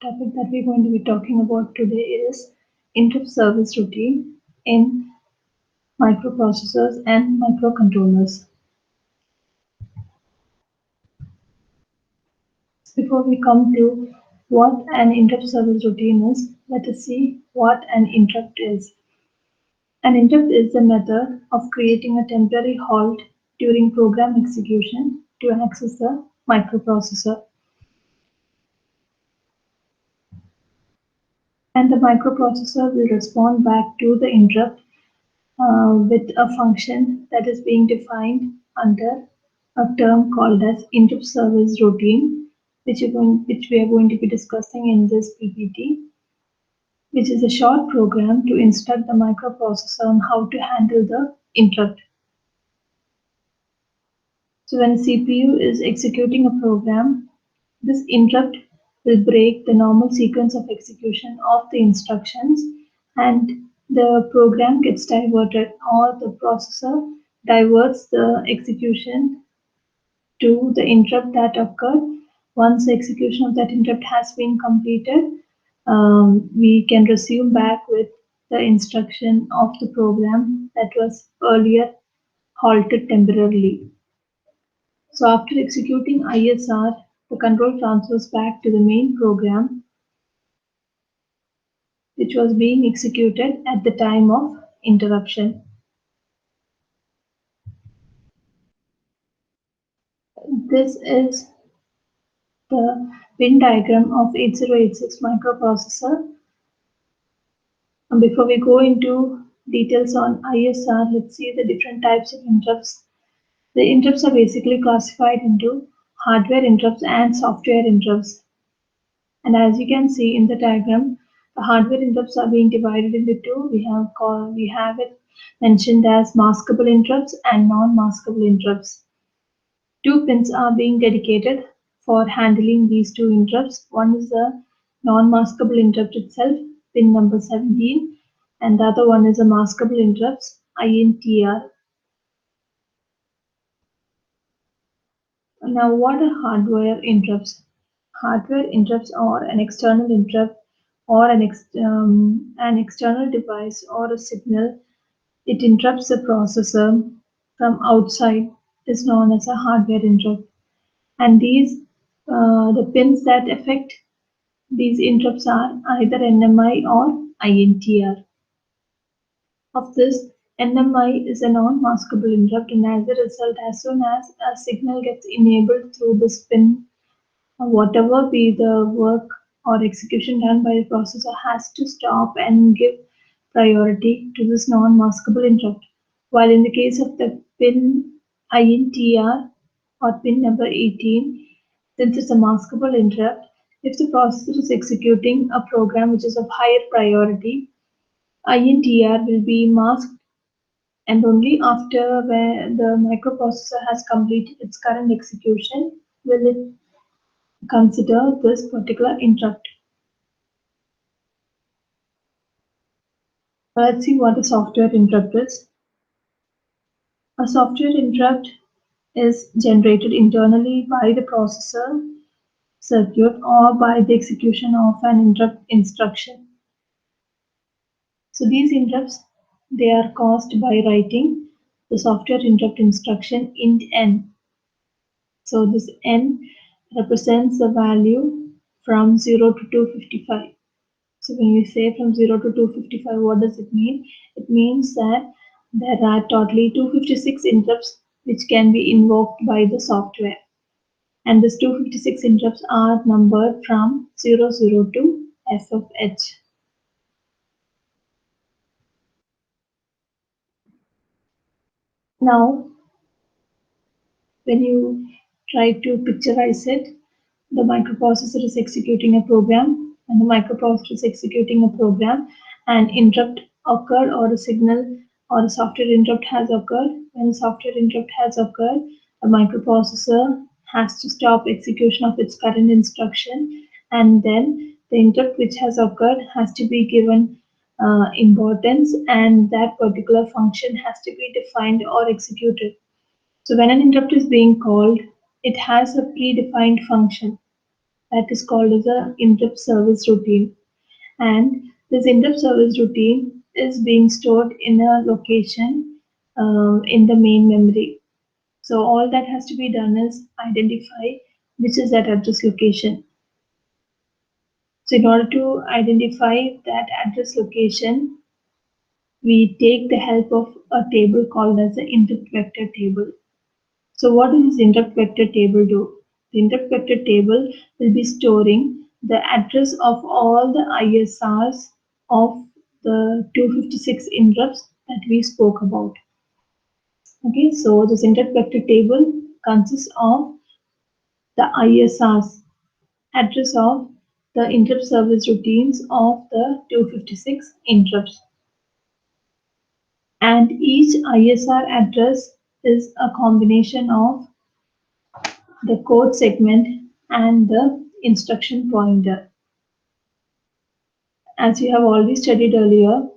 topic that we're going to be talking about today is interrupt service routine in microprocessors and microcontrollers. Before we come to what an interrupt service routine is, let us see what an interrupt is. An interrupt is the method of creating a temporary halt during program execution to access the microprocessor. And the microprocessor will respond back to the interrupt with a function that is being defined under a term called as interrupt service routine, which we are going to be discussing in this PPT, which is a short program to instruct the microprocessor on how to handle the interrupt. So when CPU is executing a program, this interrupt will break the normal sequence of execution of the instructions and the program gets diverted, or the processor diverts the execution to the interrupt that occurred. Once the execution of that interrupt has been completed, we can resume back with the instruction of the program that was earlier halted temporarily. So after executing ISR, the control transfers back to the main program which was being executed at the time of interruption. This is the pin diagram of 8086 microprocessor. And before we go into details on ISR, let's see the different types of interrupts. The interrupts are basically classified into hardware interrupts and software interrupts. And as you can see in the diagram, the hardware interrupts are being divided into two. We have it mentioned as maskable interrupts and non-maskable interrupts. Two pins are being dedicated for handling these two interrupts. One is the non-maskable interrupt itself, pin number 17, and the other one is a maskable interrupts, INTR. Now, what are hardware interrupts? Hardware interrupts are an external interrupt or an external device or a signal. It interrupts the processor from outside is known as a hardware interrupt. And the pins that affect these interrupts are either NMI or INTR. Of this, NMI is a non-maskable interrupt, and as a result, as soon as a signal gets enabled through this pin, whatever be the work or execution done by the processor has to stop and give priority to this non-maskable interrupt. While in the case of the pin INTR or pin number 18, since it's a maskable interrupt, if the processor is executing a program which is of higher priority, INTR will be masked, and only after where the microprocessor has completed its current execution will it consider this particular interrupt. Let's see what a software interrupt is. A software interrupt is generated internally by the processor circuit or by the execution of an interrupt instruction. So these interrupts, they are caused by writing the software interrupt instruction int n. So this n represents the value from 0 to 255. So when we say from 0 to 255, what does it mean? It means that there are totally 256 interrupts which can be invoked by the software. And these 256 interrupts are numbered from 00 to f of h. Now, when you try to picturize it, the microprocessor is executing a program, and the microprocessor is executing a program, an interrupt occurred or a signal or a software interrupt has occurred. When a software interrupt has occurred, the microprocessor has to stop execution of its current instruction, and then the interrupt which has occurred has to be given importance, and that particular function has to be defined or executed. So when an interrupt is being called, it has a predefined function. that is called as a interrupt service routine. And this interrupt service routine is being stored in a location in the main memory. So all that has to be done is identify which is that address location. So in order to identify that address location, we take the help of a table called as the interrupt vector table. So what does this interrupt vector table do? The interrupt vector table will be storing the address of all the ISRs of the 256 interrupts that we spoke about. Okay, so this interrupt vector table consists of the ISRs, address of the interrupt service routines of the 256 interrupts. And each ISR address is a combination of the code segment and the instruction pointer. As you have already studied earlier,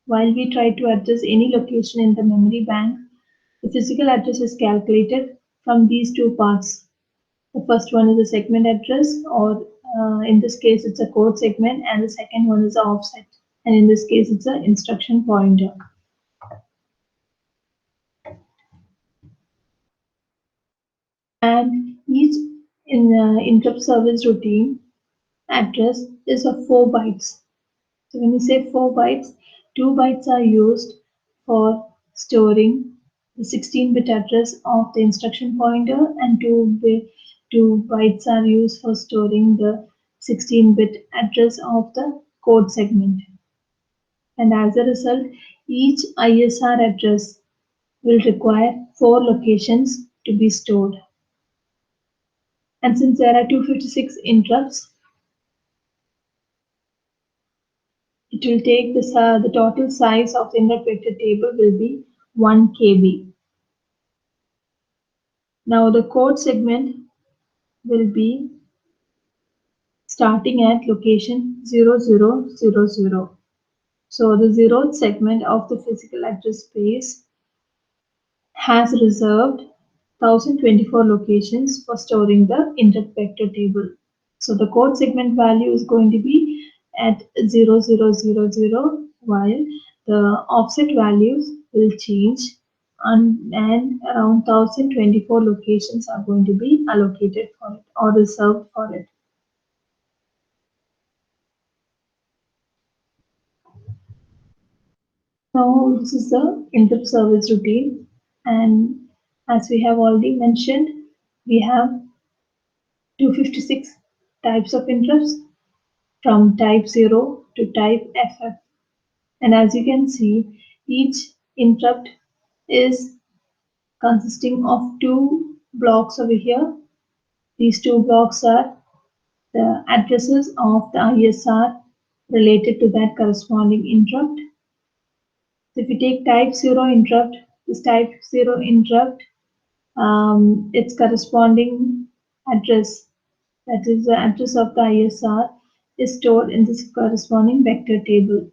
while we try to address any location in the memory bank, the physical address is calculated from these two parts. The first one is the segment address, or in this case, it's a code segment, and the second one is the offset. And in this case, it's an instruction pointer. And each interrupt service routine address is of 4 bytes. So when you say 4 bytes, 2 bytes are used for storing the 16-bit address of the instruction pointer, and 2 bytes are used for storing the 16-bit address of the code segment. And as a result, each ISR address will require 4 locations to be stored. And since there are 256 interrupts, it will take the total size of the interrupt vector table will be 1 KB. Now the code segment will be starting at location 0000. So the 0th segment of the physical address space has reserved 1024 locations for storing the interrupt vector table. So the code segment value is going to be at 0000, while the offset values will change, and around 1024 locations are going to be allocated for it or reserved for it. Now this is the interrupt service routine, and as we have already mentioned, we have 256 types of interrupts from type 0 to type FF. And as you can see, each interrupt is consisting of 2 blocks over here. These 2 blocks are the addresses of the ISR related to that corresponding interrupt. So if you take type 0 interrupt, this type 0 interrupt, its corresponding address, that is the address of the ISR, is stored in this corresponding vector table.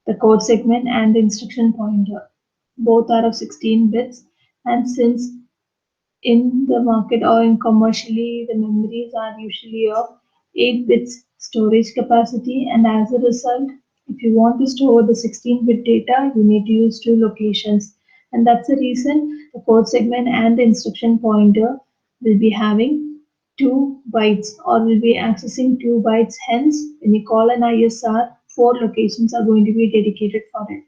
The code segment and the instruction pointer, both are of 16 bits, and since in the market or in commercially the memories are usually of 8 bits storage capacity, and as a result, if you want to store the 16-bit data, you need to use 2 locations, and that's the reason the code segment and the instruction pointer will be having 2 bytes or will be accessing 2 bytes. Hence, when you call an ISR, 4 locations are going to be dedicated for it.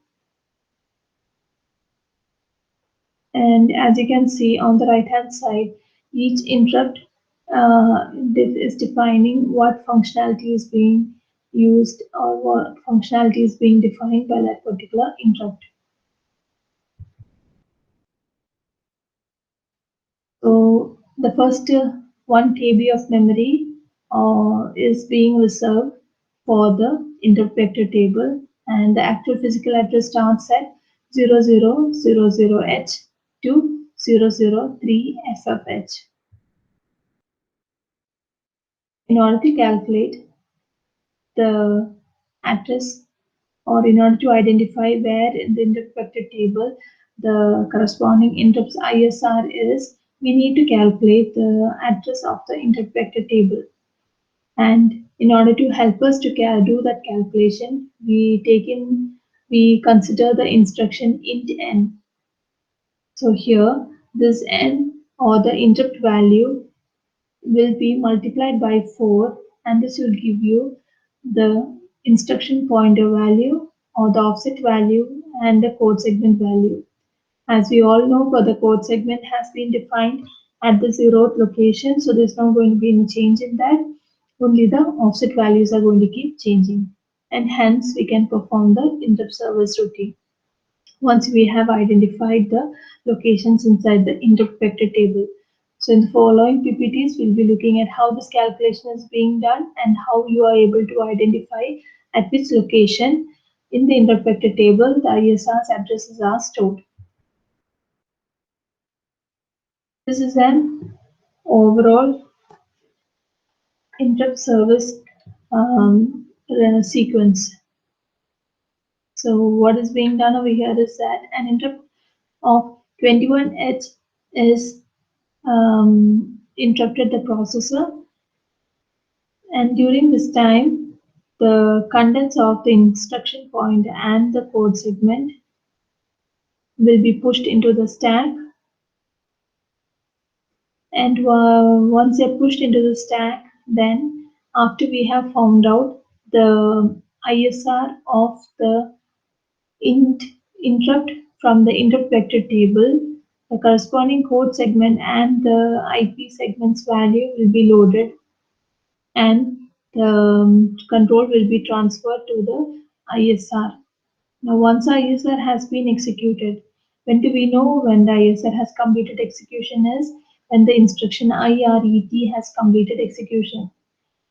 And as you can see on the right hand side, each interrupt is defining what functionality is being used or what functionality is being defined by that particular interrupt. So the first 1 KB of memory is being reserved for the interrupt vector table, and the actual physical address starts at 0000H to 003FFH. In order to calculate the address, or in order to identify where in the interrupt vector table the corresponding interrupt's ISR is, we need to calculate the address of the interrupt vector table. And in order to help us to do that calculation, we consider the instruction int n. So here, this n or the interrupt value will be multiplied by 4, and this will give you the instruction pointer value or the offset value and the code segment value. As we all know, for the code segment has been defined at the 0th location, so there's not going to be any change in that. Only the offset values are going to keep changing, and hence we can perform the interrupt service routine. Once we have identified the locations inside the interrupt vector table. So in the following PPTs, we'll be looking at how this calculation is being done and how you are able to identify at which location in the interrupt vector table the ISR's addresses are stored. This is an overall interrupt service sequence. So what is being done over here is that an interrupt of 21H is interrupted the processor, and during this time the contents of the instruction point and the code segment will be pushed into the stack, and once they're pushed into the stack, then after we have found out the ISR of the interrupt from the interrupt vector table, the corresponding code segment and the IP segment's value will be loaded, and the control will be transferred to the ISR. Now, once ISR has been executed, when do we know when the ISR has completed execution is when the instruction IRET has completed execution.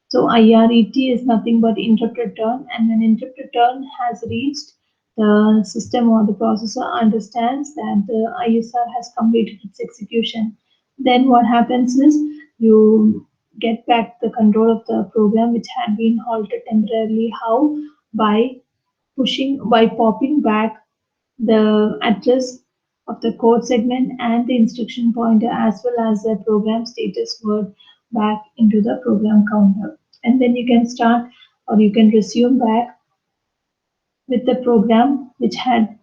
So IRET is nothing but interrupt return, and when interrupt return has reached, the system or the processor understands that the ISR has completed its execution. Then what happens is you get back the control of the program which had been halted temporarily. How? By popping back the address of the code segment and the instruction pointer as well as the program status word back into the program counter. And then you can start or you can resume back with the program which had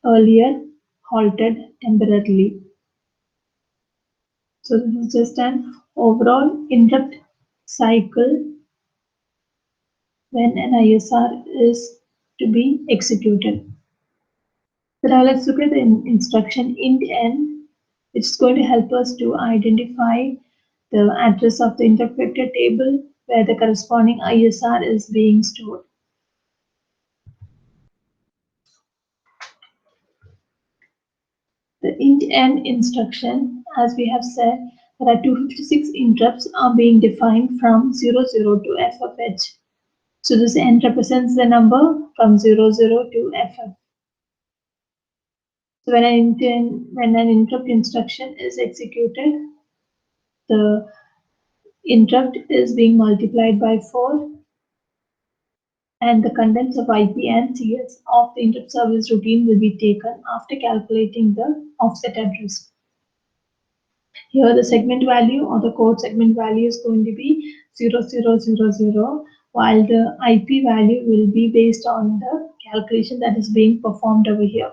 earlier halted temporarily. So this is just an overall interrupt cycle when an ISR is to be executed. So now let's look at the instruction int n, which is going to help us to identify the address of the interrupt vector table where the corresponding ISR is being stored. The int n instruction, as we have said, there are 256 interrupts are being defined from 00 to f of h. So this n represents the number from 00 to ff. So when an interrupt instruction is executed, the interrupt is being multiplied by 4, and the contents of IP and CS of the interrupt service routine will be taken after calculating the offset address. Here the segment value or the code segment value is going to be 0000, while the IP value will be based on the calculation that is being performed over here.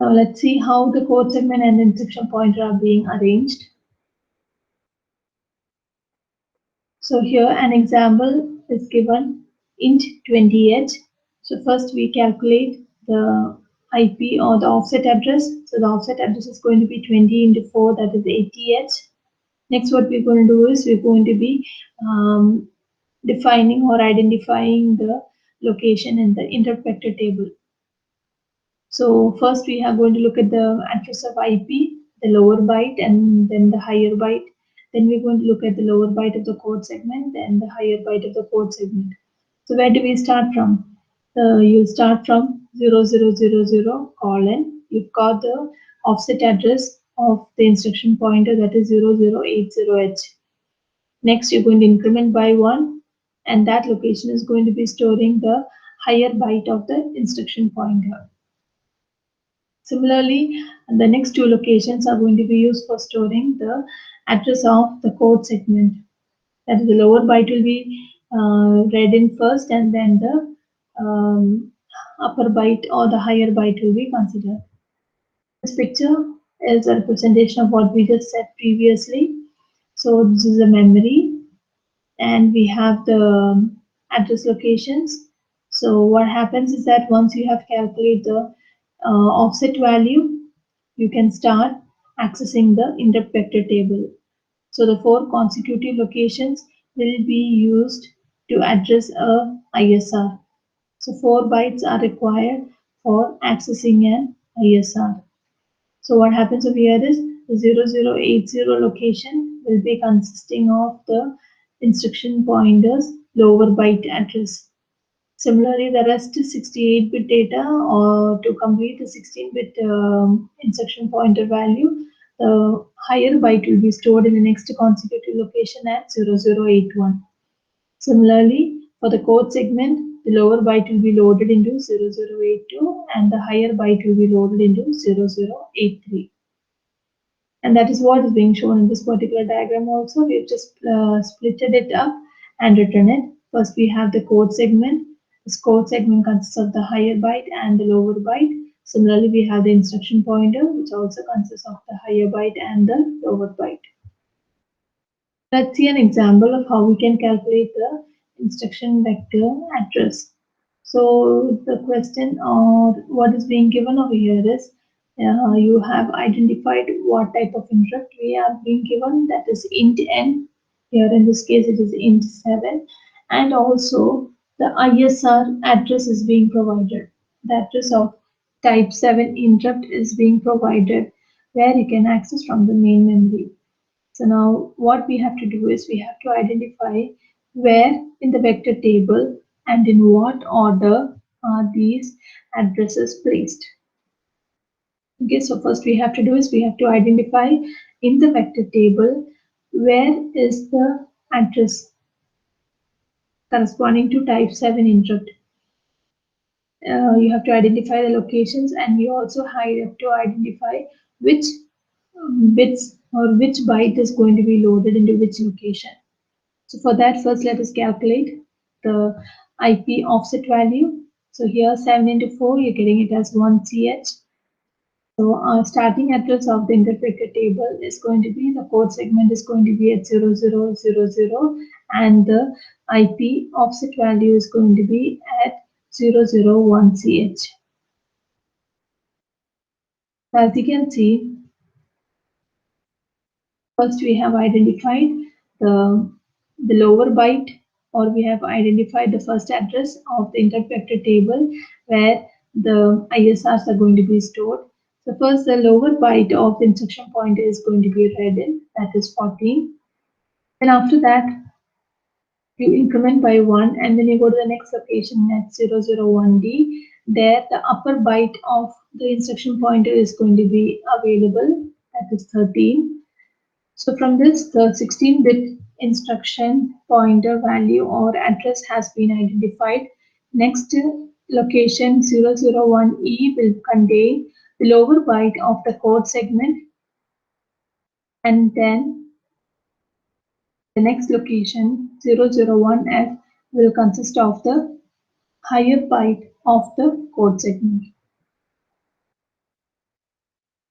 Now let's see how the code segment and the instruction pointer are being arranged. So here an example is given, int 20h. So first we calculate the IP or the offset address. So the offset address is going to be 20 into 4, that is 80h. Next what we're going to do is we're going to be defining or identifying the location in the interrupt vector table. So first we are going to look at the address of IP, the lower byte and then the higher byte. Then we're going to look at the lower byte of the code segment and the higher byte of the code segment. So where do we start from? You'll start from 0000 colon. You've got the offset address of the instruction pointer, that is 0080h. Next you're going to increment by 1, and that location is going to be storing the higher byte of the instruction pointer. Similarly, the next two locations are going to be used for storing the address of the code segment. That is, the lower byte will be read in first, and then the upper byte or the higher byte will be considered. This picture is a representation of what we just said previously. So this is a memory, and we have the address locations. So what happens is that once you have calculated the offset value, you can start accessing the interrupt vector table. So the four consecutive locations will be used to address a ISR. So 4 bytes are required for accessing an ISR. So what happens over here is the 0080 location will be consisting of the instruction pointer's lower byte address. Similarly, the rest is 68-bit data, or to complete the 16-bit instruction pointer value, the higher byte will be stored in the next consecutive location at 0081. Similarly, for the code segment, the lower byte will be loaded into 0082 and the higher byte will be loaded into 0083. And that is what is being shown in this particular diagram also. We've just splitted it up and written it. First, we have the code segment. This code segment consists of the higher byte and the lower byte. Similarly, we have the instruction pointer, which also consists of the higher byte and the lower byte. Let's see an example of how we can calculate the instruction vector address. So the question or what is being given over here is you have identified what type of interrupt we are being given, that is int n. Here in this case it is int 7, and also the ISR address is being provided. The address of type 7 interrupt is being provided where you can access from the main memory. So now what we have to do is we have to identify where in the vector table and in what order are these addresses placed. Okay, so first we have to do is we have to identify in the vector table where is the address corresponding to type 7 interrupt. You have to identify the locations, and you also have to identify which bits or which byte is going to be loaded into which location. So for that, first let us calculate the IP offset value. So here 7 into 4, you're getting it as 1CH. So our starting address of the interrupt vector table is going to be, the code segment is going to be at 0000, and the IP offset value is going to be at 001CH. As you can see, first we have identified the lower byte, or we have identified the first address of the interrupt vector table where the ISRs are going to be stored. So first the lower byte of the instruction pointer is going to be read in, that is 14. And after that, you increment by 1 and then you go to the next location at 001D. There the upper byte of the instruction pointer is going to be available, that is 13. So from this, the 16-bit instruction pointer value or address has been identified. Next location 001E will contain the lower byte of the code segment, and then the next location 001F will consist of the higher byte of the code segment.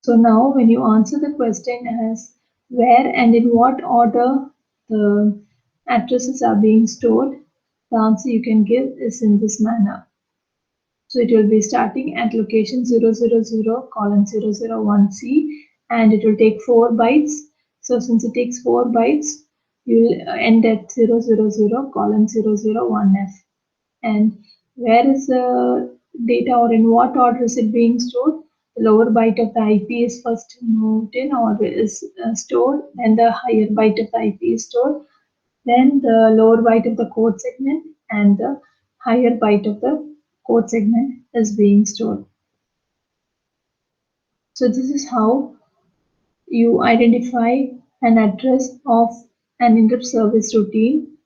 So now when you answer the question as where and in what order the addresses are being stored, the answer you can give is in this manner. So it will be starting at location 000:001C, and it will take 4 bytes. So since it takes 4 bytes, you will end at 000:001F. And where is the data, or in what order is it being stored? The lower byte of the IP is first moved in or is stored, then the higher byte of the IP is stored, then the lower byte of the code segment and the higher byte of the code segment is being stored. So this is how you identify an address of an interrupt service routine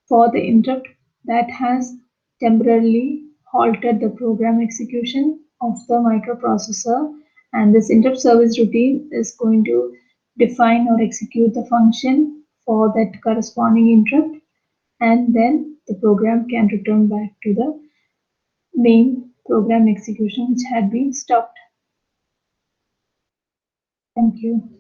for the interrupt that has temporarily halted the program execution. of the microprocessor, and this interrupt service routine is going to define or execute the function for that corresponding interrupt, and then the program can return back to the main program execution which had been stopped. Thank you.